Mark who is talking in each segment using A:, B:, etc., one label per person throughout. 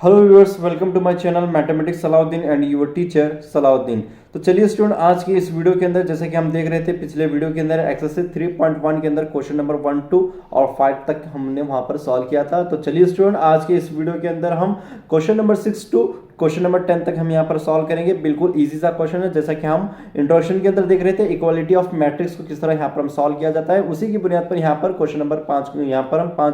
A: Hello viewers, welcome to my channel mathematics Salauddin and your teacher Salauddin. तो चलिए student, आज की इस वीडियो के अंदर जैसे कि हम देख रहे थे पिछले वीडियो के अंदर एक्सरसाइज 3.1 के अंदर क्वेश्चन नंबर 1, 2 और 5 तक हमने वहां पर सॉल्व किया था। तो चलिए स्टूडेंट, आज के इस वीडियो के अंदर हम question number 6 to question number 10 तक हम यहाँ पर सॉल्व करेंगे। बिल्कुल इजी सा क्वेश्चन है, जैसा कि हम इंट्रोडक्शन के अंदर देख रहे थे इक्वालिटी ऑफ मैट्रिक्स को किस तरह यहाँ पर हम सॉल्व किया जाता है। उसी की बुनियाद पर यहाँ पर क्वेश्चन नंबर 5 को यहाँ पर हम 5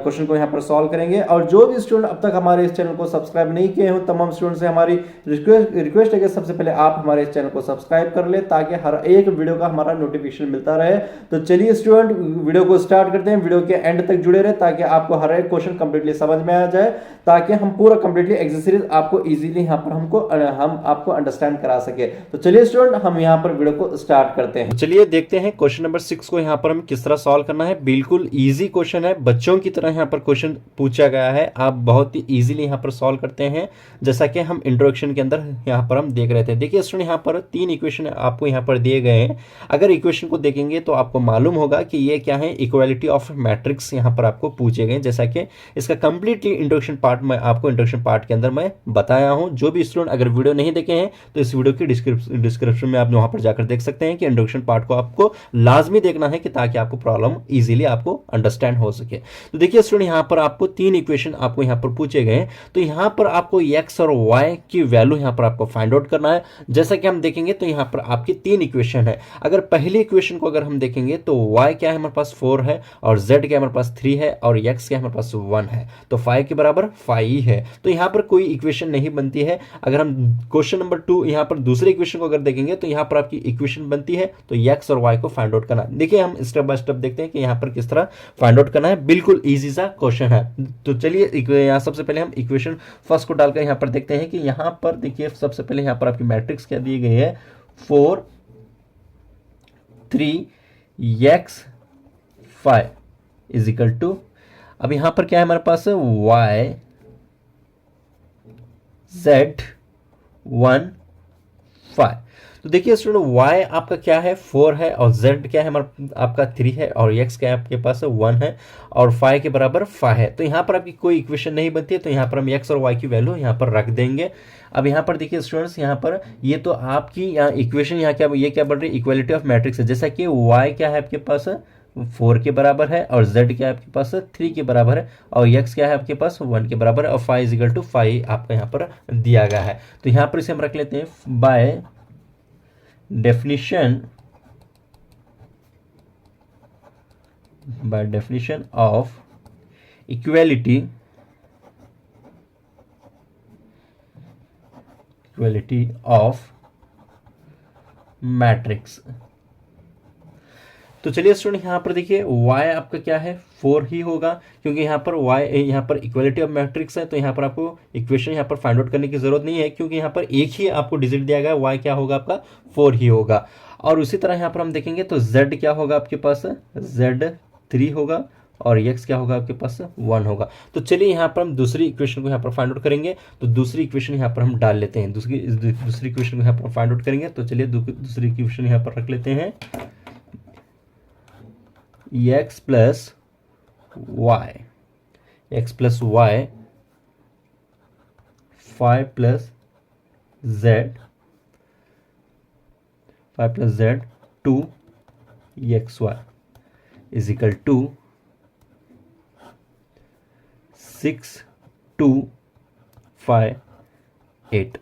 A: क्वेश्चन को यहाँ पर सॉल्व करेंगे। और जो भी स्टूडेंट अब तक हमारे इस चैनल को सब्सक्राइब नहीं किए हो, तमाम स्टूडेंट से हमारी रिक्वेस्ट है कि सबसे पहले आप हमारे इस चैनल को सब्सक्राइब कर ले, ताकि हर एक वीडियो का हमारा नोटिफिकेशन मिलता रहे। तो चलिए स्टूडेंट, वीडियो को स्टार्ट करते हैं। वीडियो के एंड तक जुड़े रहे ताकि आपको हर एक क्वेश्चन कंप्लीटली समझ में आ जाए, ताकि हम पूरा कंप्लीटली एक्सरसाइज आपको इजीली यहाँ पर हम आपको अंडरस्टैंड करा सके। तो चलिए स्टूडेंट, हम यहाँ पर वीडियो को स्टार्ट करते हैं। चलिए देखते हैं क्वेश्चन नंबर 6 को यहाँ पर हम किस तरह सॉल्व करना है। बिल्कुल इजी क्वेश्चन है, बच्चों की तरह यहाँ पर क्वेश्चन पूछा गया है। आप बहुत ही इजीली यहाँ पर सॉल्व करते हैं, जैसा कि हम इंट्रोडक्शन के अंदर यहाँ पर हम देख रहे थे। देखिए स्टूडेंट, यहाँ पर 3 इक्वेशन आपको यहाँ पर दिए गए हैं। अगर इक्वेशन को देखेंगे तो आपको मालूम होगा कि ये क्या है, इक्वालिटी ऑफ मैट्रिक्स यहाँ पर आपको पूछे गए, जैसा कि इसका कंप्लीटली इंट्रोडक्शन पार्ट में आपको इंट्रोडक्शन पार्ट के अंदर मैं बताया हूँ। जो भी स्टूडेंट अगर वीडियो नहीं देखे हैं तो इस वीडियो की डिस्क्रिप्शन में आप वहां पर जाकर देख सकते हैं कि इंट्रोडक्शन पार्ट को आपको लाजमी देखना है, कि ताकि आपको प्रॉब्लम इजीली आपको अंडरस्टैंड हो सके। तो देखिए स्टूडेंट, यहाँ पर आपको 3 इक्वेशन आपको यहाँ पर पूछे गए। तो यहाँ पर आपको x और y की वैल्यू यहाँ पर आपको फाइंड आउट करना है। जैसा कि हम देखेंगे तो यहाँ पर आपकी 3 इक्वेशन है। अगर पहली इक्वेशन को अगर हम देखेंगे तो y क्या है हमारे पास 4 है, और z क्या है हमारे पास 3 है, और x क्या है हमारे पास 1 है। तो 5 के बराबर 5 ही है। तो यहाँ पर कोई इक्वेशन नहीं बनती है। अगर हम क्वेश्चन नंबर 2 यहाँ पर दूसरे इक्वेशन को अगर देखेंगे तो यहाँ पर आपकी इक्वेशन बनती है। तो x और y को फाइंड आउट करना। देखिए हम स्टेप बाय स्टेप देखते हैं कि यहाँ पर किस तरह फाइंड आउट करना है। बिल्कुल इजी सा क्वेश्चन है। तो चलिए यहाँ सबसे पहले हम इक्वेशन फर्स्ट को डालकर यहाँ पर देखते हैं कि यहाँ पर देखिए सबसे पहले यहाँ पर आपकी मैट्रिक्स क्या दी गई है, 4 3 x 5 इज इक्वल टू, अब यहाँ पर क्या है हमारे पास y z 1 5। तो देखिए स्टूडेंट, y आपका क्या है 4 है, और z क्या है हमारा आपका 3 है, और x क्या है आपके पास 1 है, और 5 के बराबर 5 है। तो यहाँ पर आपकी कोई इक्वेशन नहीं बनती है। तो यहाँ पर हम x और y की वैल्यू यहाँ पर रख देंगे। अब यहाँ पर देखिए स्टूडेंट्स, यहाँ पर ये तो आपकी यहाँ इक्वेशन यहाँ क्या ये क्या बन रही है, इक्वालिटी ऑफ मैट्रिक्स है। जैसा कि y क्या है आपके पास 4 के बराबर है, और z क्या है आपके पास 3 के बराबर है, और x क्या है आपके पास 1 के बराबर है, और 5 इज इक्वल टू 5 आपका यहाँ पर दिया गया है। तो यहाँ पर इसे हम रख लेते हैं bye definition of equality of matrix। तो चलिए स्टूडेंट, यहाँ पर देखिए y आपका क्या है 4 ही होगा, क्योंकि यहाँ पर y यहाँ पर इक्वालिटी ऑफ मैट्रिक्स है। तो यहाँ पर आपको इक्वेशन यहाँ पर फाइंड आउट करने की जरूरत नहीं है, क्योंकि यहाँ पर एक ही आपको डिजिट दिया गया है, y क्या होगा आपका 4 ही होगा। और उसी तरह यहाँ पर हम देखेंगे तो z क्या होगा आपके पास z 3 होगा, और x क्या होगा आपके पास 1 होगा। तो चलिए यहाँ पर हम दूसरी इक्वेशन को यहाँ पर फाइंड आउट करेंगे। तो दूसरी इक्वेशन यहाँ पर हम डाल लेते हैं। दूसरी इक्वेशन को यहाँ पर फाइंड आउट करेंगे। तो चलिए दूसरी इक्वेशन यहाँ पर रख लेते हैं, x plus y 5 plus z 2xy is equal to 6 2 5 8।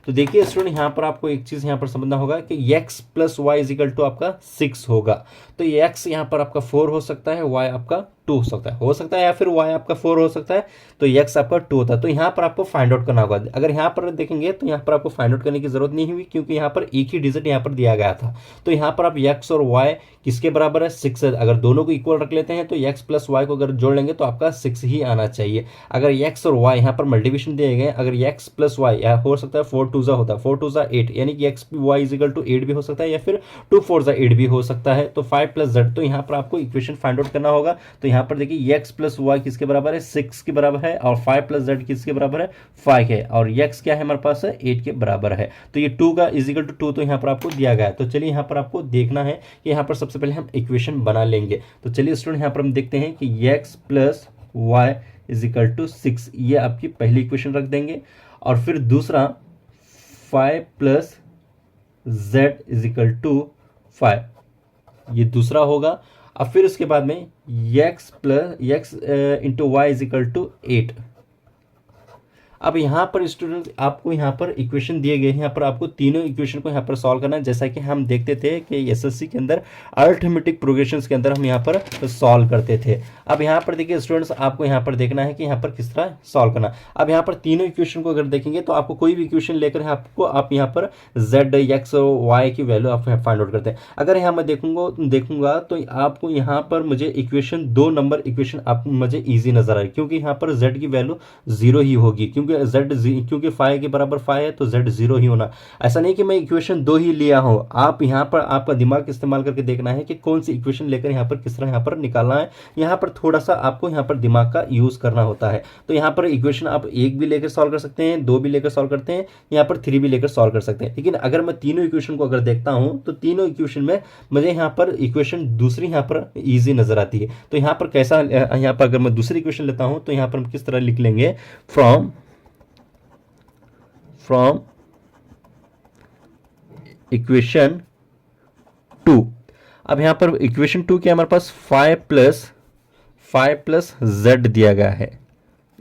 A: तो देखिए स्टूडेंट, यहाँ पर आपको एक चीज यहाँ पर समझना होगा कि x plus y is equal to आपका 6 होगा। तो x यहाँ पर आपका 4 हो सकता है, y आपका 2 हो सकता है, या फिर y आपका 4 हो सकता है, तो x आपका 2 होता है। तो यहाँ पर आपको फाइंड आउट करना होगा। अगर यहाँ पर देखेंगे तो यहाँ पर आपको फाइंड आउट करने की जरूरत नहीं हुई, क्योंकि यहाँ पर एक ही डिजिट यहाँ पर दिया गया था। तो यहाँ पर आप x और y किसके बराबर है 6 है। अगर दोनों को इक्वल रख लेते हैं तो x प्लस वाई को अगर जोड़ लेंगे तो आपका 6 ही आना चाहिए। अगर x और y यहाँ पर मल्टीप्लिकेशन दिए गए, अगर x प्लस वाई हो सकता है 4 2 होता है, 4 2 8, यानी कि x y is equal to 8 भी हो सकता है, या फिर 2 4 8 भी हो सकता है। तो 5 प्लस z, तो यहाँ पर आपको इक्वेशन फाइंड आउट करना होगा। तो यहाँ पर देखिए x प्लस वाई किसके बराबर है 6 के बराबर है, और 5 प्लस z किसके बराबर है 5 है, और x क्या है हमारे पास 8 के बराबर है। तो ये 2 का इज इक्वल टू 2 तो यहाँ पर आपको दिया गया है। तो चलिए यहाँ पर आपको देखना है कि यहाँ पर सबसे पहले हम इक्वेशन बना लेंगे। तो चलिए स्टूडेंट, यहाँ पर हम देखते हैं कि x plus y is equal to 6, ये आपकी पहली इक्वेशन रख देंगे। और फिर दूसरा 5 plus z is equal to 5, ये दूसरा होगा। अब फिर उसके बाद में x plus x into y is equal to 8। अब यहाँ पर स्टूडेंट आपको यहाँ पर इक्वेशन दिए गए हैं, यहाँ पर आपको तीनों इक्वेशन को यहाँ पर सॉल्व करना है, जैसा कि हम देखते थे कि एसएससी के अंदर अरिथमेटिक प्रोग्रेशंस के अंदर हम यहाँ पर सॉल्व करते थे। अब यहाँ पर देखिए स्टूडेंट्स, आपको यहाँ पर देखना है कि यहाँ पर किस तरह सॉल्व करना। अब यहाँ पर तीनों इक्वेशन को अगर देखेंगे तो आपको कोई भी इक्वेशन लेकर आपको आप यहाँ पर जेड एक्स और वाई की वैल्यू आप फाइंड आउट करते हैं। अगर यहाँ मैं देखूंगा तो आपको यहाँ पर मुझे इक्वेशन 2 नंबर इक्वेशन आप मुझे ईजी नजर आ रही है, क्योंकि यहाँ पर जेड की वैल्यू 0 ही होगी, क्योंकि 5 के बराबर 5 है तो z 0 ही होना। ऐसा नहीं कि मैं इक्वेशन 2 ही लिया हूं, आप यहाँ पर आपका दिमाग इस्तेमाल करके देखना है कि कौन सी इक्वेशन लेकर यहाँ पर किस तरह यहाँ पर निकालना है। यहाँ पर थोड़ा सा आपको यहाँ पर दिमाग का यूज करना होता है। तो यहाँ पर इक्वेशन आप 1 भी लेकर सॉल्व कर सकते हैं, 2 भी लेकर सॉल्व करते हैं, यहाँ पर 3 भी लेकर सॉल्व कर सकते हैं। लेकिन अगर मैं तीनों इक्वेशन को अगर देखता हूं तो तीनों इक्वेशन में मुझे यहाँ पर इक्वेशन दूसरी यहाँ पर ईजी नजर आती है। तो यहाँ पर कैसा, यहाँ पर अगर मैं दूसरी इक्वेशन लेता हूं तो यहाँ पर हम किस तरह लिख लेंगे, फ्रॉम इक्वेशन 2। अब यहां पर इक्वेशन 2 के हमारे पास 5 प्लस z दिया गया है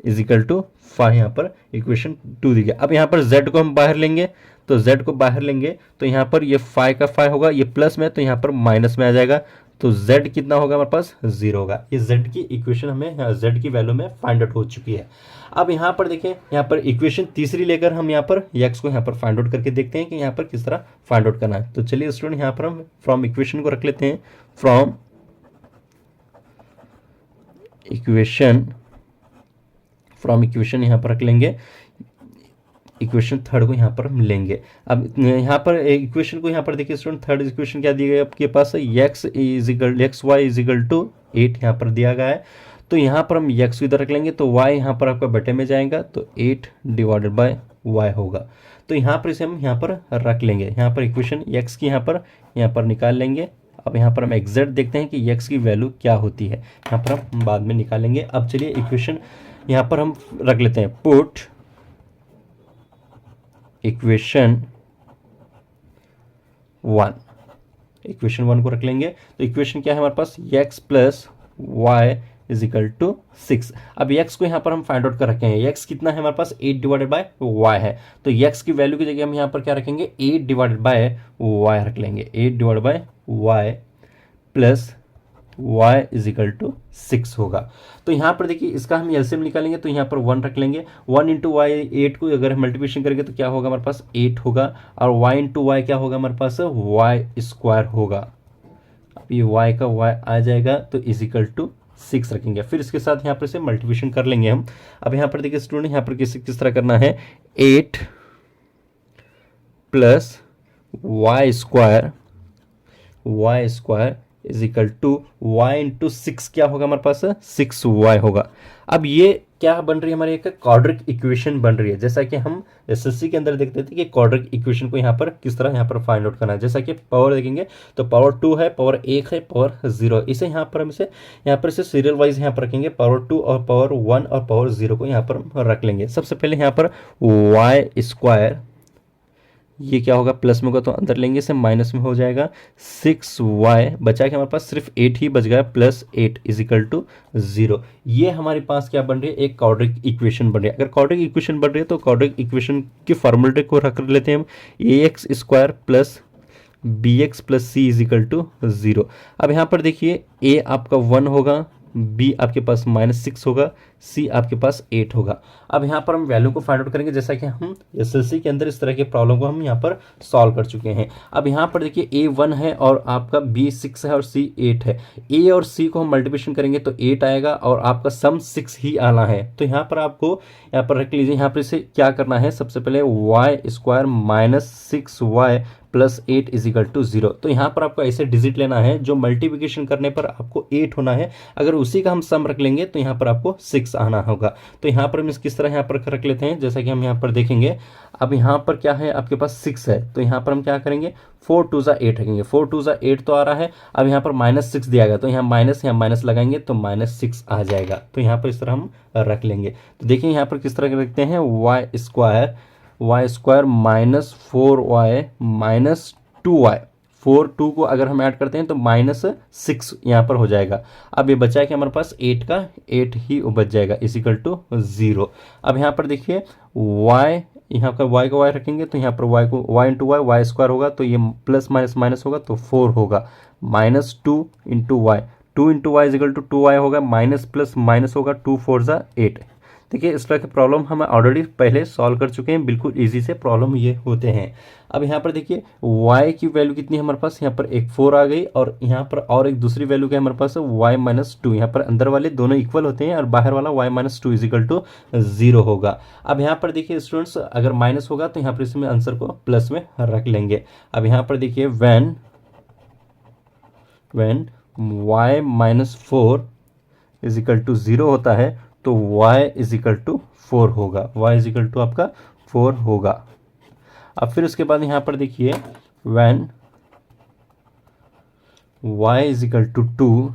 A: इज इक्वल टू 5, यहां पर इक्वेशन 2 दी गया। अब यहां पर z को हम बाहर लेंगे, तो z को बाहर लेंगे तो यहां पर ये 5 का 5 होगा, ये प्लस में तो यहां पर माइनस में आ जाएगा, तो z कितना होगा हमारे पास 0 होगा। ये z की इक्वेशन हमें z की वैल्यू में फाइंड आउट हो चुकी है। अब यहाँ पर देखिए, यहाँ पर इक्वेशन तीसरी लेकर हम यहाँ पर x को यहाँ पर फाइंड आउट करके देखते हैं कि यहाँ पर किस तरह फाइंड आउट करना है। तो चलिए स्टूडेंट, यहाँ पर हम फ्रॉम इक्वेशन को रख लेते हैं, फ्रॉम इक्वेशन यहाँ पर रख लेंगे, इक्वेशन थर्ड को यहाँ पर हम लेंगे। अब यहाँ पर इक्वेशन को यहाँ पर देखिए स्टूडेंट, थर्ड इक्वेशन क्या दी गई आपके पास, X Y is equal to 8 यहाँ पर दिया गया है। तो यहाँ पर हम x को इधर रख लेंगे तो y यहाँ पर आपका बटे में जाएगा, तो 8 डिवाइडेड बाय y होगा। तो यहाँ पर इसे हम यहाँ पर रख लेंगे, यहाँ पर इक्वेशन x की यहाँ पर निकाल लेंगे। अब यहाँ पर हम एग्जैक्ट देखते हैं कि x की वैल्यू क्या होती है, यहाँ पर हम बाद में निकालेंगे। अब चलिए इक्वेशन यहाँ पर हम रख लेते हैं, पुट इक्वेशन 1 को रख लेंगे। तो इक्वेशन क्या है हमारे पास, x plus y is equal to 6। अब x को यहाँ पर हम फाइंड आउट कर रखे हैं, x कितना है हमारे पास 8 डिवाइडेड बाय y है, तो x की वैल्यू की जगह हम यहाँ पर क्या रखेंगे 8 डिवाइडेड बाय y रख लेंगे, 8 divided by y plus y is equal to 6 होगा। तो यहाँ पर देखिए इसका हम एलसीएम निकालेंगे तो यहाँ पर 1 रख लेंगे, 1 इंटू वाई 8 को अगर हम मल्टीप्लिकेशन करेंगे तो क्या होगा हमारे पास 8 होगा, और y इंटू वाई क्या होगा हमारे पास y स्क्वायर होगा। अब ये y का y आ जाएगा तो इज इक्वल टू 6 रखेंगे, फिर इसके साथ यहाँ पर से मल्टीप्लिकेशन कर लेंगे हम। अब यहाँ पर देखिए स्टूडेंट, यहाँ पर किस तरह करना है, 8 plus y square is equal to y into 6 क्या होगा हमारे पास 6y होगा। अब ये क्या बन रही है हमारी, एक क्वाड्रिक इक्वेशन बन रही है, जैसा कि हम एसएससी के अंदर देखते थे कि क्वाड्रिक इक्वेशन को यहाँ पर किस तरह यहाँ पर फाइंड आउट करना है। जैसा कि पावर देखेंगे तो पावर 2 है, पावर 1 है, पावर 0, इसे यहाँ पर हम इसे सीरियल वाइज यहाँ पर रखेंगे, पावर 2 और पावर 1 और पावर 0 को यहाँ पर रख लेंगे। सबसे पहले यहाँ पर y स्क्वायर, ये क्या होगा प्लस में होगा तो अंदर लेंगे, इसे माइनस में हो जाएगा, 6y बचा के हमारे पास सिर्फ 8 ही बच गया, प्लस 8 इज इक्वल टू 0। ये हमारे पास क्या बन रही है, एक क्वाड्रिक इक्वेशन बन रही है। अगर क्वाड्रिक इक्वेशन बन रही है तो क्वाड्रिक इक्वेशन की फॉर्मूले को रख लेते हैं हम, ax square plus bx plus c is equal to 0। अब यहाँ पर देखिए a आपका 1 होगा, b आपके पास -6 होगा, c आपके पास 8 होगा। अब यहाँ पर हम वैल्यू को फाइंड आउट करेंगे, जैसा कि हम एसएससी के अंदर इस तरह के प्रॉब्लम को हम यहाँ पर सॉल्व कर चुके हैं। अब यहाँ पर देखिए a 1 है और आपका b 6 है और c 8 है, a और c को हम मल्टीप्लिकेशन करेंगे तो 8 आएगा और आपका सम 6 ही आना है। तो यहाँ पर आपको यहाँ पर रख लीजिए, यहाँ पर इसे क्या करना है, सबसे पहले y square minus 6y plus 8 is equal to 0। तो यहाँ पर आपको ऐसे डिजिट लेना है जो मल्टीप्लिकेशन करने पर आपको 8 होना है, अगर उसी का हम सम रख लेंगे तो यहाँ पर आपको 6 6 आना होगा। तो यहाँ पर हम इस किस तरह यहाँ पर रख लेते हैं, जैसा कि हम यहाँ पर देखेंगे। अब यहाँ पर क्या है, आपके पास 6 है, तो यहाँ पर हम क्या करेंगे, 4 2 ज़ा 8 रखेंगे। 4 2 ज़ा 8 तो आ रहा है। अब यहाँ पर -6 दिया गया, तो यहाँ माइनस लगाएंगे तो -6 आ जाएगा। तो यहाँ पर इस तरह हम रख लेंगे। तो देखिए यहाँ पर किस तरह रखते हैं, वाई स्क्वायर -4y -2y। 4 2 को अगर हम ऐड करते हैं तो -6 यहाँ पर हो जाएगा। अब ये बचा है कि हमारे पास 8 का 8 ही बच जाएगा, इजिकल टू 0। अब यहाँ पर देखिए y, यहाँ पर y को y रखेंगे तो यहाँ पर y को y इंटू वाई स्क्वायर होगा, तो ये प्लस माइनस माइनस होगा तो 4 होगा। -2 into y, 2 into y is equal to 2y होगा, माइनस प्लस माइनस होगा, 2 4 ज़ा 8। देखिए इस तरह के प्रॉब्लम हम ऑलरेडी पहले सॉल्व कर चुके हैं, बिल्कुल इजी से प्रॉब्लम ये होते हैं। अब यहाँ पर देखिए y की वैल्यू कितनी है हमारे पास, यहाँ पर एक 4 आ गई, और यहाँ पर और एक दूसरी वैल्यू क्या है हमारे पास, y -2। यहाँ पर अंदर वाले दोनों इक्वल होते हैं और बाहर वाला y -2 इजिकल टू 0 होगा। अब यहाँ पर देखिए स्टूडेंट्स, अगर माइनस होगा तो यहाँ पर इसमें आंसर को प्लस में रख लेंगे। अब यहाँ पर देखिए व्हेन y -4 इजिकल टू 0 होता है तो y इजिकल टू 4 होगा, y इजिकल टू आपका 4 होगा। अब फिर उसके बाद यहाँ पर देखिए when y is equal to 2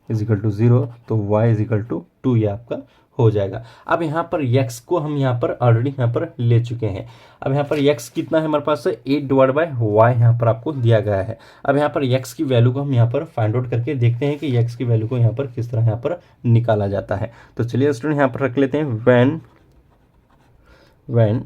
A: is equal to 0 तो y इजिकल टू 2 ये आपका हो जाएगा। अब यहाँ पर x को हम यहाँ पर ऑलरेडी यहाँ पर ले चुके हैं। अब यहाँ पर x कितना है हमारे पास, 8 डिवाइड बाय y यहाँ पर आपको दिया गया है। अब यहाँ पर x की वैल्यू को हम यहाँ पर फाइंड आउट करके देखते हैं कि x की वैल्यू को यहाँ पर किस तरह यहाँ पर निकाला जाता है। तो चलिए स्टूडेंट यहाँ पर रख लेते हैं व्हेन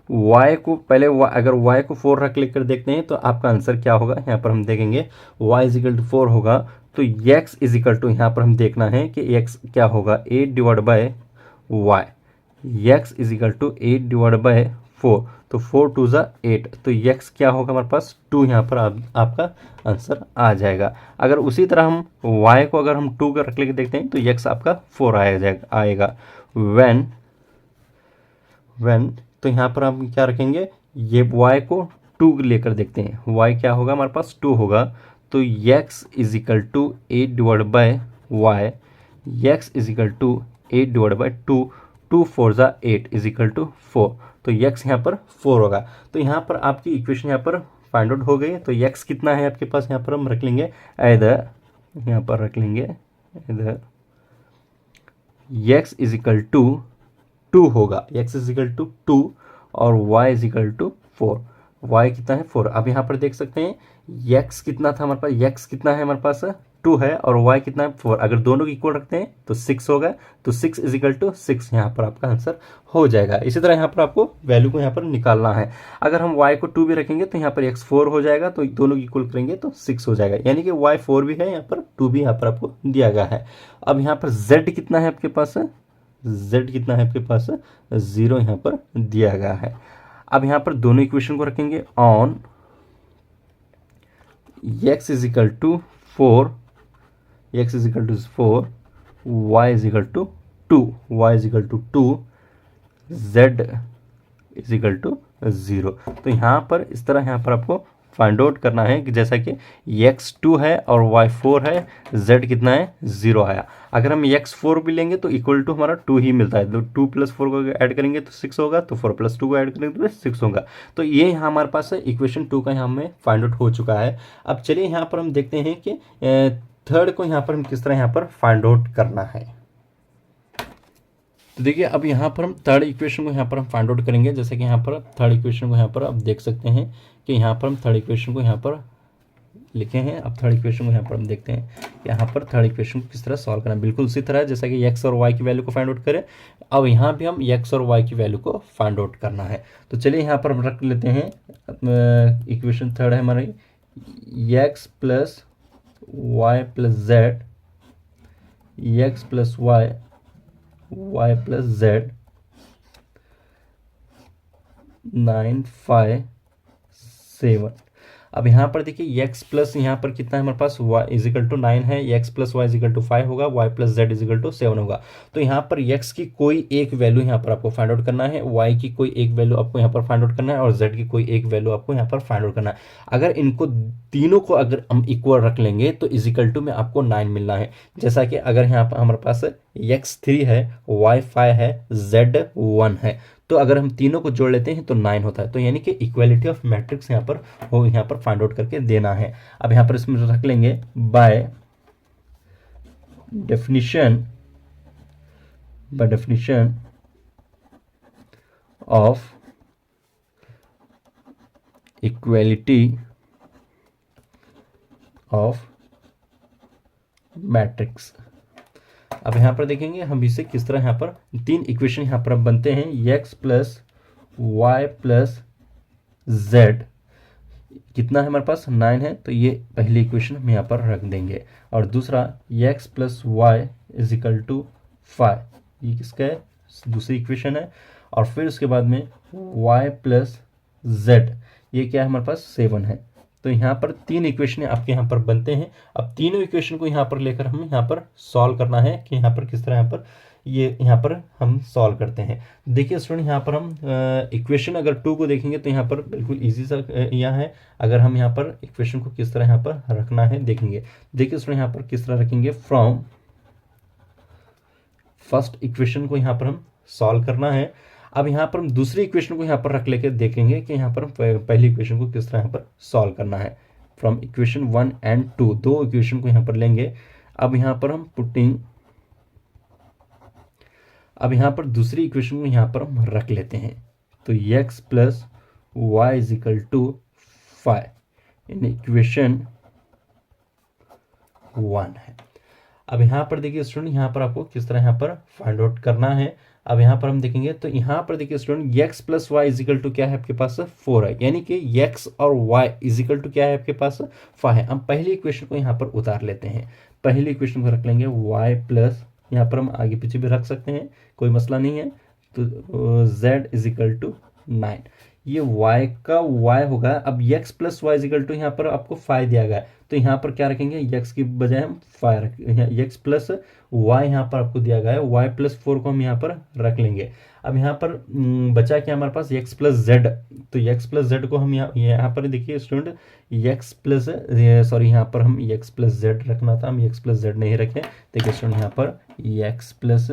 A: y को पहले अगर y को 4 रख लेकर देखते हैं तो आपका आंसर क्या होगा। यहाँ पर हम देखेंगे y इजिकल टू 4 होगा, तो x इजिकल टू यहाँ पर हम देखना है कि x क्या होगा, 8 divide by y। x is equal to 8 divide by 4, तो 4 2 ज़ा 8, तो x क्या होगा हमारे पास 2, यहाँ पर आपका आंसर आ जाएगा। अगर उसी तरह हम y को अगर हम 2 कर रख लेके देखते हैं तो x आपका 4 आएगा। व्हेन तो यहाँ पर हम क्या रखेंगे, ये y को 2 लेकर देखते हैं, y क्या होगा हमारे पास 2 होगा, तो x is equal to 8 divide by y, x is equal to 8 divide by 2, 2 4 ज़ा 8 इजिकल टू 4, तो x यहाँ पर 4 होगा। तो यहाँ पर आपकी इक्वेशन यहाँ पर फाइंड आउट हो गई। तो x कितना है आपके पास, यहाँ पर हम रख लेंगे इधर, यहाँ पर रख लेंगे इधर x इजिकल टू 2 होगा, x इजिकल टू 2 और y इजिकल टू 4। y कितना है 4। अब यहाँ पर देख सकते हैं x कितना था हमारे पास, x कितना है हमारे पास 2 है, और y कितना है 4। अगर दोनों को इक्वल रखते हैं तो 6 होगा, तो 6 इजिकल टू 6 यहाँ पर आपका आंसर हो जाएगा। इसी तरह यहाँ पर आपको वैल्यू को यहाँ पर निकालना है। अगर हम y को 2 भी रखेंगे तो यहाँ पर x 4 हो जाएगा, तो दोनों इक्वल करेंगे तो 6 हो जाएगा, यानी कि y 4 भी है, यहाँ पर 2 भी यहाँ पर आपको दिया गया है। अब यहाँ पर z कितना है आपके पास, z कितना है आपके पास 0 यहाँ पर दिया गया है। अब यहाँ पर दोनों इक्वेशन को रखेंगे on x is equal to 4, x is equal to 4, y is equal to 2, y is equal to 2, z is equal to 0। तो यहाँ पर इस तरह यहाँ पर आपको फाइंड आउट करना है कि जैसा कि x 2 है और y 4 है, z कितना है 0 आया। अगर हम x 4 भी लेंगे तो इक्वल टू हमारा 2 ही मिलता है, तो 2 प्लस 4 को ऐड करेंगे तो 6 होगा, तो 4 प्लस 2 को ऐड करेंगे तो 6 होगा। तो ये यहाँ हमारे पास इक्वेशन 2 का यहाँ हमें फाइंड आउट हो चुका है। अब चलिए यहाँ पर हम देखते हैं कि थर्ड को यहाँ पर हम किस तरह यहाँ पर फाइंड आउट करना है। तो देखिए अब यहाँ पर हम थर्ड इक्वेशन को यहाँ पर हम फाइंड आउट करेंगे। जैसे कि यहाँ पर थर्ड इक्वेशन को यहाँ पर आप देख सकते हैं कि यहाँ पर हम थर्ड इक्वेशन को यहाँ पर लिखे हैं। अब थर्ड इक्वेशन को यहाँ पर हम देखते हैं कि यहाँ पर थर्ड इक्वेशन को किस तरह सॉल्व करना है। बिल्कुल उसी तरह जैसा कि x और y की वैल्यू को फाइंड आउट करें, अब यहाँ भी हम x और y की वैल्यू को फाइंड आउट करना है। तो चलिए यहाँ पर हम रख लेते हैं इक्वेशन थर्ड है हमारी x plus y plus z, x plus y, y plus z 9 5 7। अब यहाँ पर देखिए x प्लस यहाँ पर कितना है हमारे पास y इजिकल टू 9 है, x plus y is equal to 5 होगा, y plus z is equal to 7 होगा। तो यहाँ पर x की कोई एक वैल्यू यहाँ पर आपको फाइंड आउट करना है, y की कोई एक वैल्यू आपको यहाँ पर फाइंड आउट करना है और z की कोई एक वैल्यू आपको यहाँ पर फाइंड आउट करना है। अगर इनको तीनों को अगर हम इक्वल रख लेंगे तो इजिकल टू में आपको 9 मिलना है। जैसा कि अगर यहाँ पर हमारे पास x 3 है, y 5 है, z 1 है, तो अगर हम तीनों को जोड़ लेते हैं तो 9 होता है। तो यानी कि इक्वालिटी ऑफ मैट्रिक्स यहाँ पर वो यहाँ पर फाइंड आउट करके देना है। अब यहाँ पर इसमें रख लेंगे by definition of equality of matrix. अब यहाँ पर देखेंगे हम इसे किस तरह यहाँ पर तीन इक्वेशन यहाँ पर बनते हैं, x plus y plus z कितना है हमारे पास 9 है, तो ये पहली इक्वेशन हम यहाँ पर रख देंगे। और दूसरा x plus y is equal to 5, ये किसका है, दूसरी इक्वेशन है। और फिर उसके बाद में y प्लस जेड, ये क्या है हमारे पास 7 है। तो यहाँ पर तीन इक्वेशन आपके यहाँ पर बनते हैं। अब तीनों इक्वेशन को यहाँ पर लेकर हमें यहाँ पर सॉल्व करना है कि यहाँ पर किस तरह यहाँ पर ये यहाँ पर हम सॉल्व करते हैं। देखिए स्टूडेंट, यहाँ पर हम इक्वेशन अगर 2 को देखेंगे तो यहाँ पर बिल्कुल इजी सा यहाँ है। अगर हम यहाँ पर इक्वेशन को किस तरह यहाँ पर रखना है देखेंगे। देखिए स्टूडेंट, यहाँ पर किस तरह रखेंगे, फ्रॉम फर्स्ट इक्वेशन को यहाँ पर हम सॉल्व करना है। अब यहाँ पर हम दूसरी इक्वेशन को यहाँ पर रख लेकर देखेंगे कि यहाँ पर पहली इक्वेशन को किस तरह यहाँ पर सॉल्व करना है। फ्रॉम इक्वेशन 1 एंड 2, दो इक्वेशन को यहाँ पर लेंगे। अब यहाँ पर हम अब यहाँ पर दूसरी इक्वेशन को यहाँ पर हम रख लेते हैं। तो x plus y is equal to 5 in equation 1 है। अब यहाँ पर देखिए स्टूडेंट, यहाँ पर आपको किस तरह यहाँ पर फाइंड आउट करना है। अब यहाँ पर हम देखेंगे तो यहाँ पर देखिए student, x plus y is equal to क्या है आपके पास 4 है, यानी कि x और y इजिकल टू क्या है आपके पास 5 है। हम पहली इक्वेशन को यहाँ पर उतार लेते हैं। पहली इक्वेशन को रख लेंगे y प्लस, यहाँ पर हम आगे पीछे भी रख सकते हैं, कोई मसला नहीं है। तो z इजिकल टू 9, ये y का y होगा। अब x plus y is equal to यहाँ पर आपको 5 दिया गया है, तो यहाँ पर क्या रखेंगे, x की बजाय हम 5 रखेंगे। x प्लस वाई यहाँ पर आपको दिया गया है, y प्लस 4 को हम यहाँ पर रख लेंगे। अब यहाँ पर बचा क्या हमारे पास, x प्लस जेड। तो x प्लस जेड को हम यहाँ पर देखिए स्टूडेंट, x प्लस सॉरी यहाँ पर हम x प्लस जेड रखना था, हम x प्लस जेड नहीं रखे। देखिए स्टूडेंट, यहाँ पर x प्लस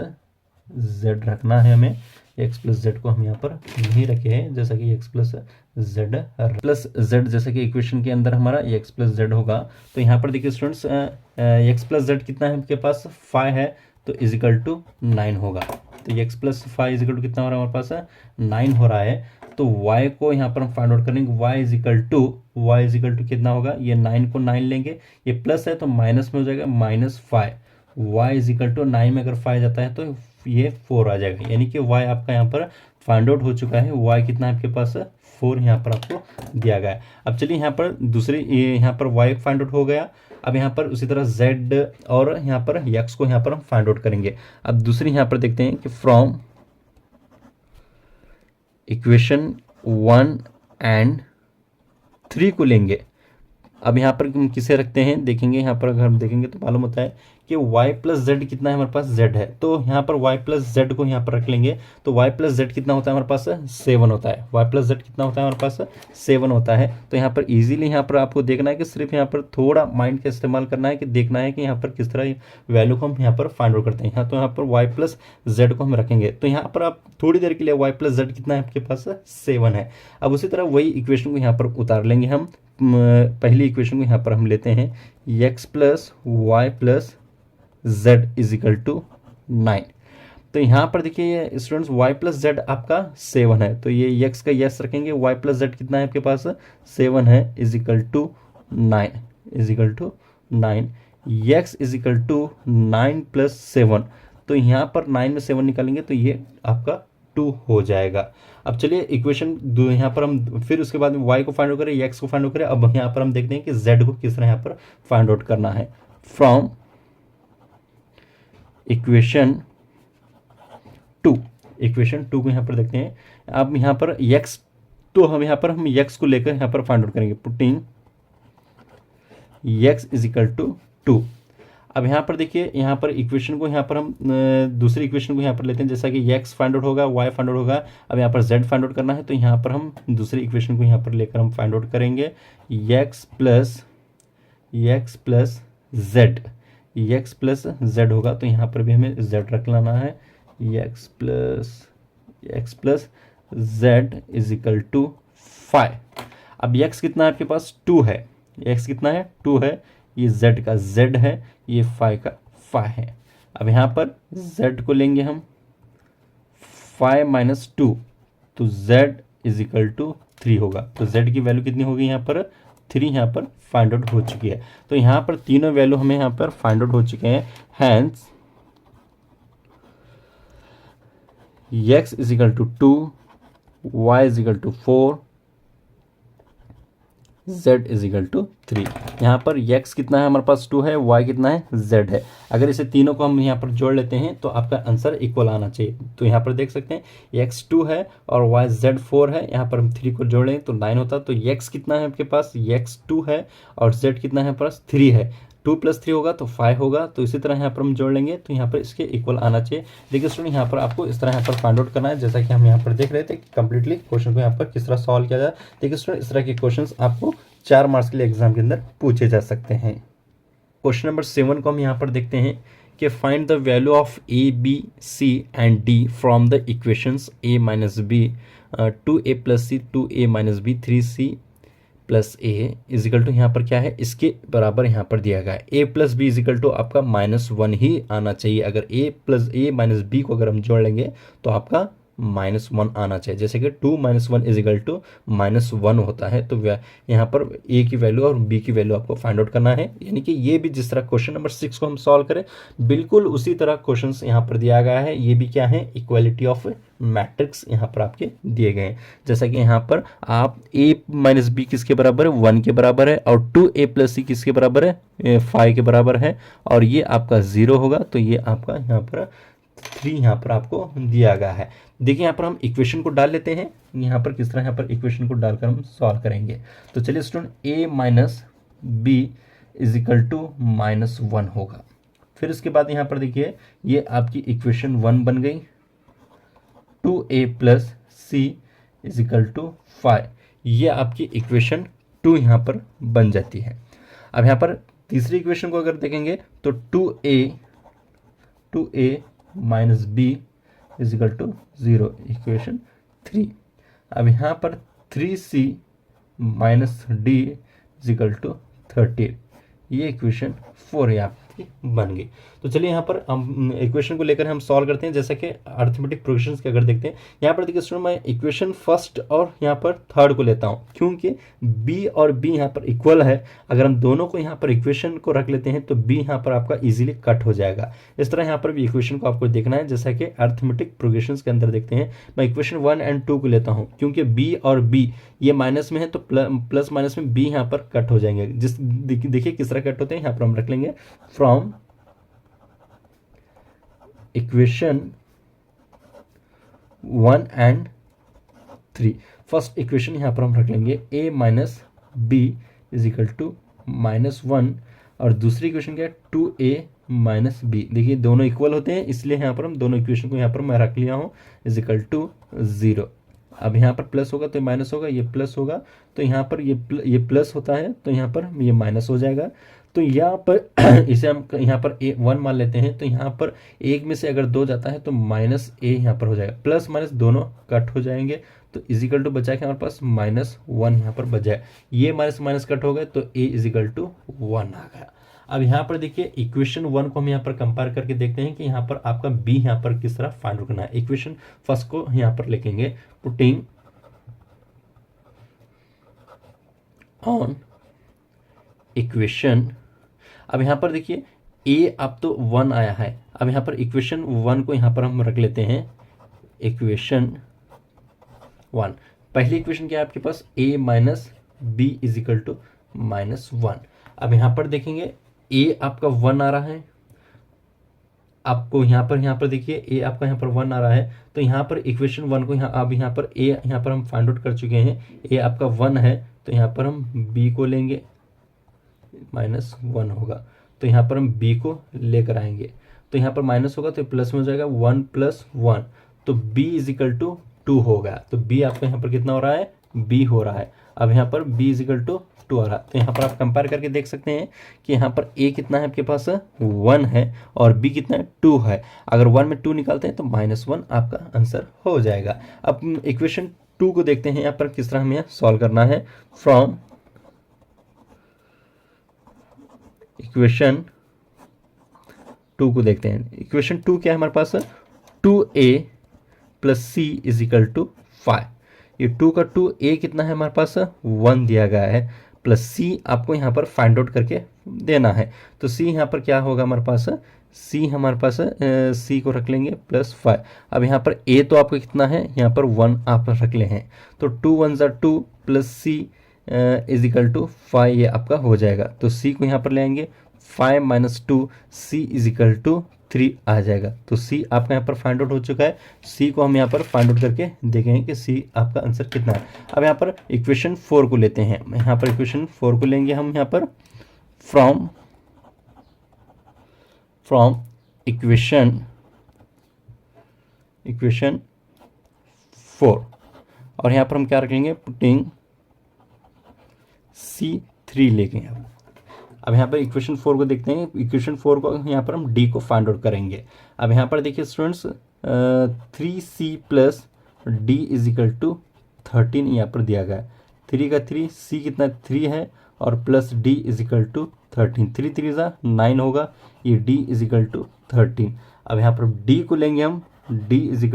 A: जेड रखना है हमें, x प्लस जेड को हम यहाँ पर नहीं रखे हैं, जैसा कि x प्लस जेड जैसा कि इक्वेशन के अंदर हमारा x प्लस जेड होगा। तो यहाँ पर देखिए स्टूडेंट्स, x प्लस जेड कितना है आपके पास 5 है, तो इजिकल टू 9 होगा। तो x प्लस 5 इजिकल टू कितना हो रहा है हमारे पास 9 हो रहा है। तो y को यहाँ पर हम फाइंड आउट करेंगे, y इजिकल टू कितना होगा, ये 9 को 9 लेंगे, ये प्लस है तो माइनस में हो जाएगा -5। y इजिकल टू 9 में अगर 5 जाता है तो ये 4 आ जाएगा, यानी कि y आपका यहाँ पर फाइंड आउट हो चुका है। y कितना है आपके पास 4 यहाँ पर आपको दिया गया है। अब चलिए यहाँ पर दूसरी, यहाँ पर y फाइंड आउट हो गया। अब यहाँ पर उसी तरह z और यहाँ पर x को यहाँ पर हम फाइंड आउट करेंगे। अब दूसरी यहाँ पर देखते हैं कि फ्रॉम इक्वेशन 1 एंड 3 को लेंगे। अब यहाँ पर हम किसे रखते हैं देखेंगे, यहाँ पर अगर हम देखेंगे तो मालूम होता है कि y प्लस जेड कितना है हमारे पास z है, तो यहाँ पर y प्लस जेड को यहाँ पर रख लेंगे। तो y प्लस जेड कितना होता है हमारे पास 7 होता है, y प्लस जेड कितना होता है हमारे पास 7 होता है। तो यहाँ पर इजीली यहाँ पर आपको देखना है कि सिर्फ यहाँ पर थोड़ा माइंड का इस्तेमाल करना है कि देखना है कि यहाँ पर किस तरह वैल्यू को हम यहाँ पर फाइंड आउट करते हैं। यहाँ तो यहाँ पर y प्लस जेड को हम रखेंगे, तो यहाँ पर आप थोड़ी देर के लिए y प्लस जेड कितना है आपके पास 7 है। अब उसी तरह वही इक्वेशन को यहाँ पर उतार लेंगे हम। पहली इक्वेशन को यहाँ पर हम लेते हैं, x plus y plus z is equal to 9। तो यहाँ पर देखिए स्टूडेंट्स, y प्लस जेड आपका 7 है, तो ये x का यस रखेंगे, y प्लस जेड कितना है आपके पास 7 है, is equal to 9, is equal to 9। x is equal to 9 plus 7, तो यहाँ पर 9 में 7 निकालेंगे तो ये आपका 2 हो जाएगा। अब चलिए इक्वेशन दो यहाँ पर हम फिर उसके बाद में y को फाइंड आउट करें, x को फाइंड आउट करें। अब यहाँ पर हम देखते हैं कि z को किस तरह यहाँ पर फाइंड आउट करना है। फ्रॉम इक्वेशन 2 को यहाँ पर देखते हैं। अब यहाँ पर x, तो हम यहाँ पर हम x को लेकर यहाँ पर फाइंड आउट करेंगे। Putting x is equal to 2। अब यहाँ पर देखिए, यहाँ पर इक्वेशन को, यहाँ पर हम दूसरी इक्वेशन को यहाँ पर लेते हैं, जैसा कि x फाइंड आउट होगा, y फाइंड आउट होगा। अब यहाँ पर z फाइंड आउट करना है, तो यहाँ पर हम दूसरी इक्वेशन को यहाँ पर लेकर हम फाइंड आउट करेंगे। x प्लस z होगा, तो यहाँ पर भी हमें z रख लाना है। x plus z is equal to 5। अब x कितना है आपके पास, 2 है। x कितना है, 2 है। ये z का z है, ये 5 का 5 है। अब यहाँ पर z को लेंगे हम 5 माइनस 2, तो z इज इक्वल टू 3 होगा। तो z की वैल्यू कितनी होगी, यहाँ पर 3 यहाँ पर फाइंड आउट हो चुकी है। तो यहाँ पर तीनों वैल्यू हमें यहाँ पर फाइंड आउट हो चुके हैं। Hence x is equal to 2, y is equal to 4, z is equal to 3। यहाँ पर x कितना है हमारे पास, 2 है, y कितना है, z है। अगर इसे तीनों को हम यहाँ पर जोड़ लेते हैं तो आपका आंसर इक्वल आना चाहिए। तो यहाँ पर देख सकते हैं x 2 है और y z 4 है। यहाँ पर हम 3 को जोड़ लें तो 9 होता। तो x कितना है आपके पास, x 2 है और z कितना है हमारे पास, 3 है। 2 + 3 होगा तो 5 होगा। तो इसी तरह यहाँ पर हम जोड़ लेंगे तो यहाँ पर इसके इक्वल आना चाहिए। देखिए स्टूडेंट, यहाँ पर आपको इस तरह यहाँ पर फाइंड आउट करना है, जैसा कि हम यहाँ पर देख रहे थे कि कंप्लीटली क्वेश्चन को यहाँ पर किस तरह सॉल्व किया जाए। देखिए स्टूडेंट, इस तरह के क्वेश्चंस आपको 4 मार्क्स के लिए एग्जाम के अंदर पूछे जा सकते हैं। क्वेश्चन नंबर 7 को हम यहाँ पर देखते हैं कि find the value of a, b, c and d from the equations a minus B, 2a plus C, 2a minus B, 3c plus A is equal to, यहाँ पर क्या है, इसके बराबर यहाँ पर दिया गया है। a plus B is equal to आपका -1 ही आना चाहिए। अगर a माइनस बी को अगर हम जोड़ लेंगे तो आपका -1 आना चाहिए। जैसे कि 2 - 1 इज इक्वल टू -1 होता है। तो यहाँ पर a की वैल्यू और b की वैल्यू आपको फाइंड आउट करना है। यानी कि ये भी जिस तरह क्वेश्चन नंबर 6 को हम सॉल्व करें, बिल्कुल उसी तरह क्वेश्चंस यहाँ पर दिया गया है। ये भी क्या है, इक्वालिटी ऑफ मैट्रिक्स यहाँ पर आपके दिए गए हैं। जैसा कि यहाँ पर आप a माइनस बी किसके बराबर है, 1 के बराबर है, और 2a प्लस सी किसके बराबर है, 5 के बराबर है, और ये आपका 0 होगा। तो ये आपका यहाँ पर 3 यहाँ पर आपको दिया गया है। देखिए यहाँ पर हम इक्वेशन को डाल लेते हैं। यहाँ पर किस तरह यहाँ पर इक्वेशन को डालकर हम सॉल्व करेंगे। तो चलिए student, a minus B is equal to -1 होगा। फिर इसके बाद यहाँ पर देखिए, ये आपकी इक्वेशन 1 बन गई। 2a plus C is equal to 5, ये आपकी इक्वेशन 2 यहाँ पर बन जाती है। अब यहाँ पर तीसरी इक्वेशन को अगर देखेंगे तो 2a minus B is equal to 0, equation 3। अब यहाँ पर 3c minus D is equal to 30, ये इक्वेशन 4 है आपकी बन गई। तो चलिए यहाँ पर हम इक्वेशन को लेकर हम सॉल्व करते हैं। जैसा कि अरिथमेटिक प्रोग्रेशंस के अगर देखते हैं, यहाँ पर देखिए स्टूडेंट, मैं इक्वेशन फर्स्ट और यहाँ पर थर्ड को लेता हूँ, क्योंकि b और b यहाँ पर इक्वल है। अगर हम दोनों को यहाँ पर इक्वेशन को रख लेते हैं तो b यहाँ पर आपका इजीली कट हो जाएगा। इस तरह यहाँ पर भी इक्वेशन को आपको देखना है। जैसा कि अरिथमेटिक प्रोग्रेशंस के अंदर देखते हैं, मैं इक्वेशन 1 और 2 को लेता हूँ, क्योंकि b और b ये माइनस में है तो प्लस माइनस में b यहाँ पर कट हो जाएंगे। देखिए किस तरह कट होते हैं, यहाँ पर हम रख लेंगे फ्रॉम इक्वेशन 1 और 3। फर्स्ट इक्वेशन यहाँ पर हम रख लेंगे a minus B is equal to -1, और दूसरी इक्वेशन क्या है, 2a माइनस बी। देखिए दोनों इक्वल होते हैं, इसलिए यहाँ पर हम दोनों इक्वेशन को यहाँ पर मैं रख लिया हूँ इज इक्वल टू 0। अब यहाँ पर प्लस होगा तो माइनस होगा, ये प्लस होगा तो यहाँ पर ये प्लस होता है तो यहाँ पर ये माइनस हो जाएगा। तो यहाँ पर इसे हम यहाँ पर a1 मान लेते हैं। तो यहाँ पर एक में से अगर 2 जाता है तो -a यहाँ पर हो जाएगा, प्लस माइनस दोनों कट हो जाएंगे। तो इजिकल टू बचा के हमारे पास -1 यहाँ पर बचा है। ये माइनस माइनस कट हो गए तो a इजिकल टू 1 आ गया। अब यहाँ पर देखिए इक्वेशन 1 को हम यहाँ पर कंपेयर करके देखते हैं कि यहाँ पर आपका b यहाँ पर किस तरह फाइंड आउट करना है। इक्वेशन फर्स्ट को यहाँ पर लिखेंगे, पुटिंग ऑन इक्वेशन। अब यहाँ पर देखिए a अब तो 1 आया है। अब यहाँ पर इक्वेशन 1 को यहाँ पर हम रख लेते हैं, इक्वेशन 1। पहली इक्वेशन क्या है आपके पास, a minus B is equal to -1। अब यहाँ पर देखेंगे a आपका 1 आ रहा है, आपको यहाँ पर देखिए a आपका यहाँ पर 1 आ रहा है। तो यहाँ पर इक्वेशन 1 को अब यहाँ पर a यहाँ पर हम फाइंड आउट कर चुके हैं, a आपका 1 है तो यहाँ पर हम b को लेंगे -1 होगा। तो यहाँ पर हम b को लेकर आएंगे, तो यहाँ पर माइनस होगा तो प्लस में हो जाएगा 1 + 1, तो b = 2 होगा। तो b आपका यहाँ पर कितना हो रहा है, b हो रहा है। अब यहाँ पर b = 2 आ रहा है। तो यहाँ पर आप कंपेयर करके देख सकते हैं कि यहाँ पर a कितना है आपके पास, 1 है, और b कितना है, 2 है। अगर 1 में 2 निकालते हैं तो -1 आपका आंसर हो जाएगा। अब इक्वेशन 2 को देखते हैं यहाँ पर किस तरह हमें सॉल्व करना है। फ्रॉम इक्वेशन 2 को देखते हैं। इक्वेशन 2 क्या है हमारे पास, 2a + c = 5। ये 2 का 2a कितना है हमारे पास, 1 दिया गया है, प्लस c आपको यहाँ पर फाइंड आउट करके देना है। तो c यहाँ पर क्या होगा हमारे पास, c हमारे पास c को रख लेंगे +5। अब यहाँ पर a तो आपको कितना है, यहाँ पर 1 आप रख ले हैं, तो 2 × 1 = 2 + c = 5 ये आपका हो जाएगा। तो c को यहाँ पर ले आएंगे, 5 - 2 c = 3 आ जाएगा। तो c आपका यहाँ पर फाइंड आउट हो चुका है। c को हम यहाँ पर फाइंड आउट करके देखेंगे कि c आपका आंसर कितना है। अब यहाँ पर इक्वेशन 4 को लेते हैं। यहाँ पर इक्वेशन 4 को लेंगे हम यहाँ पर फ्रॉम इक्वेशन 4, और यहाँ पर हम क्या रखेंगे, पुटिंग c3 लेंगे। अब यहाँ पर इक्वेशन 4 को देखते हैं। इक्वेशन 4 को यहाँ पर हम d को फाइंड आउट करेंगे। अब यहाँ पर देखिए स्टूडेंट्स, 3c + d = 13 यहाँ पर दिया गया है। 3 का 3, c कितना 3 है, और प्लस d = 13, 3 3 = 9 होगा, ये d = 13। अब यहाँ पर d को लेंगे हम, d =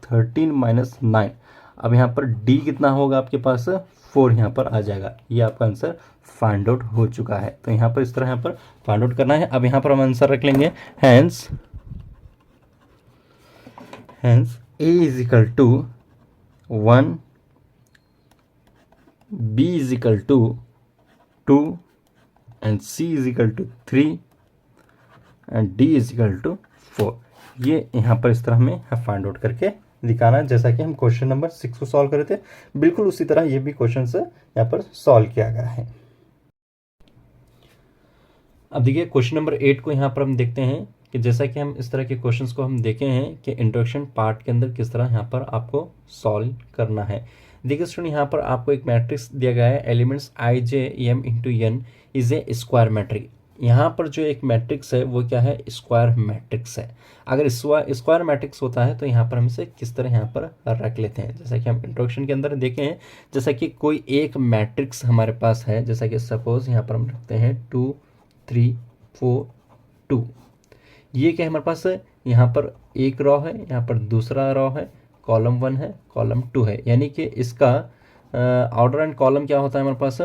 A: 13 - 9। अब यहाँ पर d कितना होगा आपके पास, 4 यहाँ पर आ जाएगा। ये आपका आंसर फाइंड आउट हो चुका है। तो यहाँ पर इस तरह यहाँ पर फाइंड आउट करना है। अब यहाँ पर हम आंसर रख लेंगे, hence a = 1, b = 2, and c = 3, and d = 4। ये यहाँ पर इस तरह हमें फाइंड आउट करके दिखाना है, जैसा कि हम क्वेश्चन नंबर 6 को सॉल्व करे थे, बिल्कुल उसी तरह ये भी क्वेश्चन से यहाँ पर सॉल्व किया गया है। अब देखिए क्वेश्चन नंबर 8 को यहाँ पर हम देखते हैं कि जैसा कि हम इस तरह के क्वेश्चंस को हम देखे हैं कि इंट्रोडक्शन पार्ट के अंदर किस तरह यहाँ पर आपको सॉल्व करना है। देखिए स्टूडेंट, यहाँ पर आपको एक मैट्रिक्स दिया गया है, elements i j m × n is a square matrix. यहाँ पर जो एक मैट्रिक्स है वो क्या है, स्क्वायर मैट्रिक्स है। अगर स्क्वायर मैट्रिक्स होता है तो यहाँ पर हम इसे किस तरह यहाँ पर रख लेते हैं, जैसा कि हम इंट्रोडक्शन के अंदर देखे हैं। जैसा कि कोई एक मैट्रिक्स हमारे पास है, जैसा कि सपोज यहाँ पर हम रखते हैं 2 3 4 2। ये क्या है हमारे पास है, यहाँ पर एक रॉ है, यहाँ पर दूसरा रॉ है, कॉलम 1 है, कॉलम 2 है, यानी कि इसका ऑर्डर एंड कॉलम क्या होता है हमारे पास,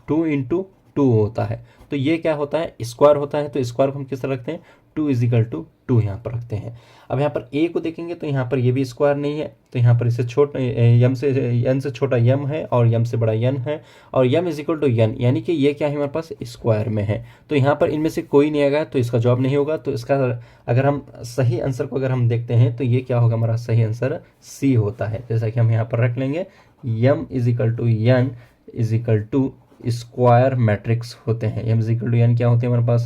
A: 2 × 2 होता है। तो ये क्या होता है, स्क्वायर होता है। तो स्क्वायर को हम किस तरह रखते हैं, 2 = 2 यहाँ पर रखते हैं। अब यहाँ पर a को देखेंगे तो यहाँ पर ये भी स्क्वायर नहीं है, तो यहाँ पर इसे n से छोटा m है और m से बड़ा n है, और m = n, यानी कि ये क्या है हमारे पास, स्क्वायर में है। तो यहाँ पर इनमें से कोई नहीं आएगा तो इसका जवाब नहीं होगा। तो इसका अगर हम सही आंसर को अगर हम देखते हैं तो ये क्या होगा, हमारा सही आंसर c होता है। जैसा कि हम यहाँ पर रख लेंगे, m = n स्क्वायर मैट्रिक्स होते हैं। m = n क्या होते हैं हमारे पास,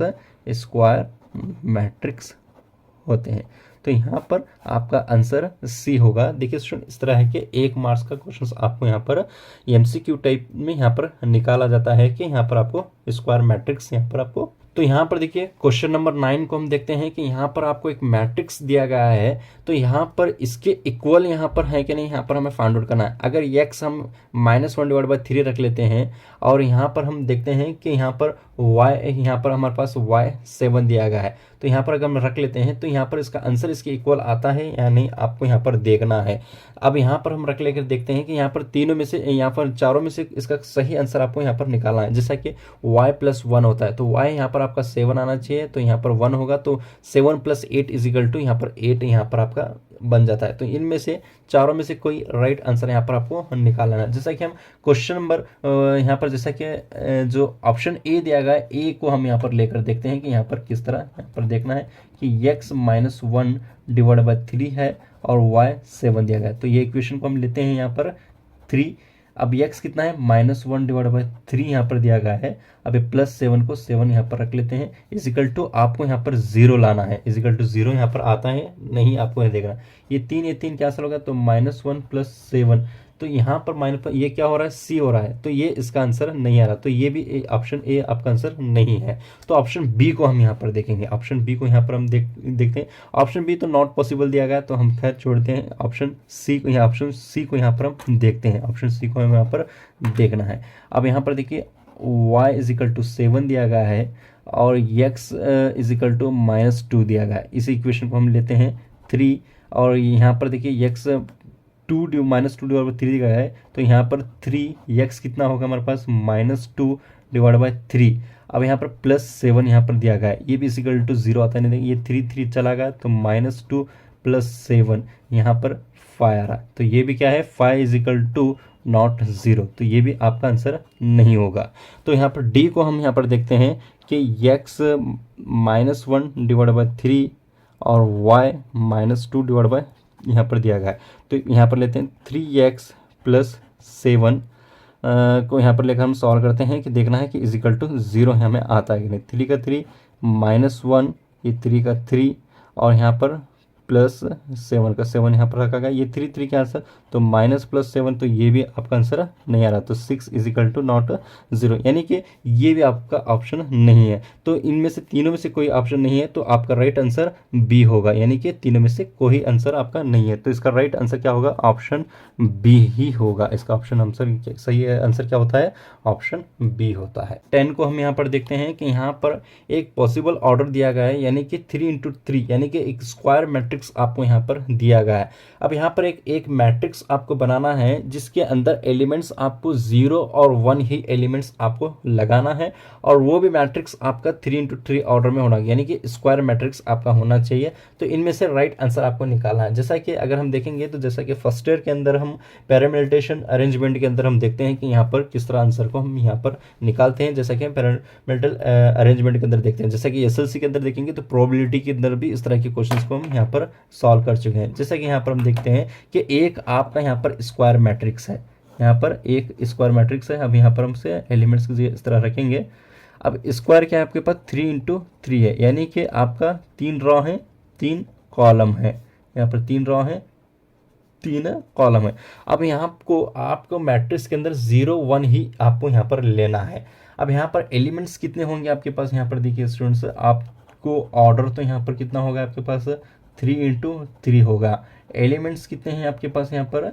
A: स्क्वायर मैट्रिक्स होते हैं। तो यहाँ पर आपका आंसर सी होगा। देखिए स्टूडेंट, इस तरह है कि 1 मार्क्स का क्वेश्चन आपको यहाँ पर एमसीक्यू टाइप में यहाँ पर निकाला जाता है कि यहाँ पर आपको स्क्वायर मैट्रिक्स यहाँ पर आपको। तो यहाँ पर देखिए क्वेश्चन नंबर 9 को हम देखते हैं कि यहाँ पर आपको एक मैट्रिक्स दिया गया है, तो यहाँ पर इसके इक्वल यहाँ पर है कि नहीं, यहाँ पर हमें फाइंड आउट करना है। अगर x हम -1/3 रख लेते हैं और यहाँ पर हम देखते हैं कि यहाँ पर y, यहाँ पर हमारे पास y7 दिया गया है, तो यहाँ पर अगर हम रख लेते हैं तो यहाँ पर इसका आंसर इसके इक्वल आता है या नहीं, आपको यहाँ पर देखना है। अब यहाँ पर हम रख लेकर देखते हैं कि यहाँ पर तीनों में से, यहाँ पर चारों में से इसका सही आंसर आपको यहाँ पर निकालना है। जैसा कि y + 1 होता है, तो y यहाँ पर आपका 7 आना चाहिए, तो यहाँ पर 1 होगा, तो 7 + 8 = यहाँ पर 8 यहाँ पर आपका बन जाता है। तो इनमें से चारों में से कोई राइट आंसर यहाँ पर आपको निकालना है। जैसा कि हम क्वेश्चन नंबर यहाँ पर जैसा कि जो ऑप्शन ए दिया गया है, ए को हम यहाँ पर लेकर देखते हैं कि यहाँ पर किस तरह यहाँ पर देखना है कि x - 1/3 है और y 7 दिया गया है। तो ये इक्वेशन को हम लेते हैं यहाँ पर 3। अब x कितना है -1 डिवाइड बाई 3 यहाँ पर दिया गया है। अब ये +7 को 7 यहाँ पर रख लेते हैं, इजिकल टू आपको यहाँ पर 0 लाना है, इजिकल टू 0 यहाँ पर आता है नहीं, आपको ये देखना। ये 3 कैंसिल होगा तो -1 + 7, तो यहाँ पर माइनस ये क्या हो रहा है, सी हो रहा है, तो ये इसका आंसर नहीं आ रहा, तो ये भी ऑप्शन ए आपका आंसर नहीं है। तो ऑप्शन बी को हम यहाँ पर देखेंगे, ऑप्शन बी को यहाँ पर हम देखते हैं। ऑप्शन बी तो नॉट पॉसिबल दिया गया, तो हम खैर छोड़ते हैं। ऑप्शन सी को यहाँ पर हम देखते हैं, ऑप्शन सी को हमें यहाँ पर देखना है। अब यहाँ पर देखिए y = 7 दिया गया है और x = -2 दिया गया है। इस इक्वेशन को हम लेते हैं 3, और यहाँ पर देखिए x -2 डिवाइड 3 दिया गया है, तो यहाँ पर 3x कितना होगा हमारे पास -2 डिवाइड बाई 3। अब यहाँ पर +7 यहाँ पर दिया गया है, ये भी इक्वल टू 0 आता है, नहीं ये 3 चला गया, तो -2 + 7 यहाँ पर 5 आ रहा है, तो ये भी क्या है 5 = नॉट 0, तो ये भी आपका आंसर नहीं होगा। तो यहाँ पर डी को हम यहाँ पर देखते हैं कि x -1 डिवाइड बाई 3 और y -2 डिवाइड बाई यहाँ पर दिया गया है, तो यहाँ पर लेते हैं 3x + 7 को यहाँ पर लेकर हम सॉल्व करते हैं कि देखना है कि इजिकल टू 0 हमें आता है कि नहीं। 3 का 3 -1, ये 3 का 3 और यहाँ पर +7 का 7 यहाँ पर रखा गया, ये 3 का आंसर, तो -+7, तो ये भी आपका आंसर नहीं आ रहा, तो 6 = नॉट 0, यानी कि ये भी आपका ऑप्शन नहीं है। तो इनमें से तीनों में से कोई ऑप्शन नहीं है, तो आपका राइट आंसर बी होगा, यानी कि तीनों में से कोई आंसर आपका नहीं है, तो इसका राइट आंसर क्या होगा, ऑप्शन बी ही होगा। इसका ऑप्शन आंसर सही है, आंसर क्या होता है, ऑप्शन बी होता है। 10 को हम यहाँ पर देखते हैं कि यहाँ पर एक पॉसिबल ऑर्डर दिया गया है, यानी कि 3 × 3, यानी कि एक स्क्वायर मैट्रिक्स आपको यहाँ पर दिया गया है। अब यहाँ पर एक मैट्रिक्स आपको बनाना है जिसके अंदर एलिमेंट्स आपको 0 और 1 ही एलिमेंट्स आपको लगाना है, और वो भी मैट्रिक्स आपका 3 × 3 ऑर्डर में होना, यानी कि स्क्वायर मैट्रिक्स आपका होना चाहिए। तो इनमें से राइट आंसर आपको निकालना है। जैसा कि अगर हम देखेंगे तो जैसा कि फर्स्ट ईयर के अंदर हम पैरामीटराइजेशन अरेंजमेंट के अंदर हम देखते हैं कि यहाँ पर किस तरह आंसर को हम यहाँ पर निकालते हैं, जैसा कि हम पैरामीटल अरेंजमेंट के अंदर देखते हैं। जैसा कि एसएलसी के अंदर देखेंगे तो प्रोबेबिलिटी के अंदर भी इस तरह के क्वेश्चंस को हम यहाँ पर सॉल्व कर चुके हैं। जैसा कि यहाँ पर हम देखते हैं कि एक आपका यहाँ पर स्क्वायर मैट्रिक्स है, यहाँ पर एक स्क्वायर मैट्रिक्स है। अब यहाँ पर हमसे एलिमेंट्स इस तरह रखेंगे। अब स्क्वायर क्या है आपके पास 3 × 3 है, यानी कि आपका 3 रॉ है 3 कॉलम है, यहाँ पर 3 रॉ है 3 कॉलम है। अब यहाँ आपको मैट्रिक्स के अंदर 0 1 ही आपको यहाँ पर लेना है। अब यहाँ पर एलिमेंट्स कितने होंगे आपके पास, यहाँ पर देखिए स्टूडेंट्स, आपको ऑर्डर तो यहाँ पर कितना होगा आपके पास 3 × 3 होगा। एलिमेंट्स कितने हैं आपके पास, यहाँ पर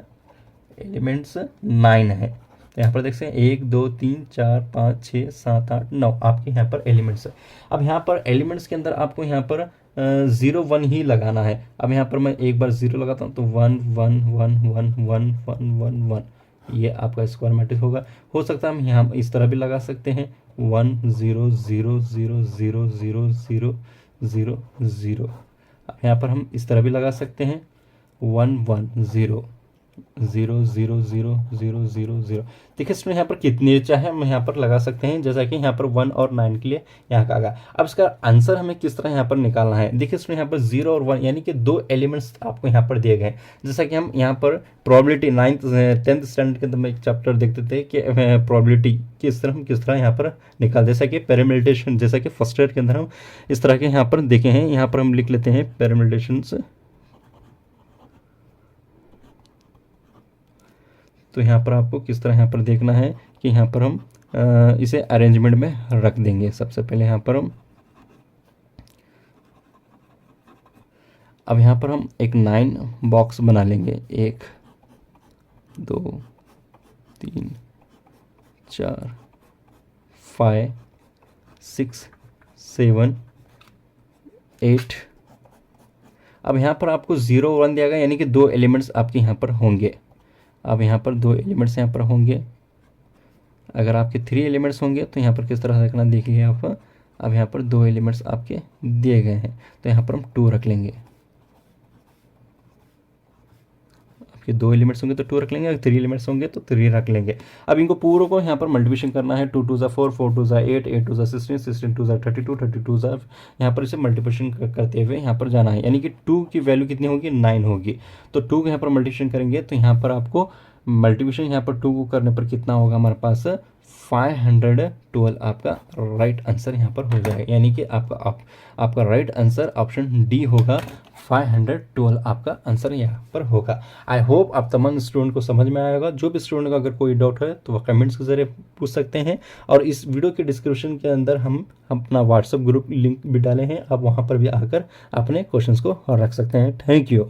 A: एलिमेंट्स 9 है। तो यहाँ पर देख सकते हैं 1 2 3 4 5 6 7 8 9 आपके यहाँ पर एलिमेंट्स है। अब यहाँ पर एलिमेंट्स के अंदर आपको यहाँ पर 0 1 ही लगाना है। अब यहाँ पर मैं एक बार 0 लगाता हूँ तो 1 1 1 1 1 1 1 1, ये आपका स्क्वायर मैट्रिक्स होगा। हो सकता है हम यहाँ इस तरह भी लगा सकते हैं 1 0 0 0 0 0 0 0 0। अब यहाँ पर हम इस तरह भी लगा सकते हैं 1 1 0 0 0 0 0 0 0। देखिए इसमें यहाँ पर कितने चाहे हम यहाँ पर लगा सकते हैं, जैसा कि यहाँ पर 1 और 9 के लिए यहाँ का आगा। अब इसका आंसर हमें किस तरह यहाँ पर निकालना है, देखिए इसमें यहाँ पर 0 और 1 यानी कि 2 एलिमेंट्स आपको यहाँ पर दिए गए हैं। जैसा कि हम यहाँ पर प्रोबेबिलिटी 10th स्टैंडर्ड के अंदर में एक चैप्टर देखते थे कि प्रोबेबिलिटी किस तरह यहाँ पर निकाल, जैसा कि पैरामीटराइजेशन, जैसा कि फर्स्ट ईयर के अंदर हम इस तरह के यहाँ पर देखे हैं। यहाँ पर हम लिख लेते हैं पैरामीटराइजेशन से, तो यहाँ पर आपको किस तरह यहाँ पर देखना है कि यहाँ पर हम इसे अरेंजमेंट में रख देंगे। सबसे पहले यहाँ पर हम अब यहाँ पर हम एक 9 बॉक्स बना लेंगे, 1 2 3 4 5 6 7 8। अब यहाँ पर आपको 0 1 दिया गया, यानी कि 2 एलिमेंट्स आपके यहाँ पर होंगे। अब यहाँ पर 2 एलिमेंट्स यहाँ पर होंगे। अगर आपके 3 एलिमेंट्स होंगे तो यहाँ पर किस तरह रखना देखिए आप। अब यहाँ पर 2 एलिमेंट्स आपके दिए गए हैं, तो यहाँ पर हम 2 रख लेंगे। आपके 2 एलिमेंट्स होंगे तो 2 रख लेंगे, अगर 3 एलिमेंट्स होंगे तो 3 रख लेंगे। अब इनको पूरों को यहाँ पर मल्टीप्लिकेशन करना है। 2 2 4 4 2 8 8 2 16 16 2 32 32 यहाँ पर इसे मल्टीप्लिकेशन करते हुए यहाँ पर जाना है, यानी कि 2 की वैल्यू कितनी होगी 9 होगी। तो 2 को यहाँ पर मल्टीप्लिकेशन करेंगे तो यहाँ पर आपको मल्टीप्लिकेशन यहाँ पर 2 को करने पर कितना होगा हमारे पास 512 आपका राइट आंसर यहाँ पर हो जाएगा, यानी कि आपका राइट आंसर ऑप्शन डी होगा, 512 आपका आंसर यहाँ पर होगा। आई होप आप तमाम स्टूडेंट को समझ में आया होगा। जो भी स्टूडेंट का अगर कोई डाउट है तो वह कमेंट्स के जरिए पूछ सकते हैं, और इस वीडियो के डिस्क्रिप्शन के अंदर हम अपना व्हाट्सएप ग्रुप लिंक भी डाले हैं, आप वहाँ पर भी आकर अपने क्वेश्चंस को रख सकते हैं। Thank you.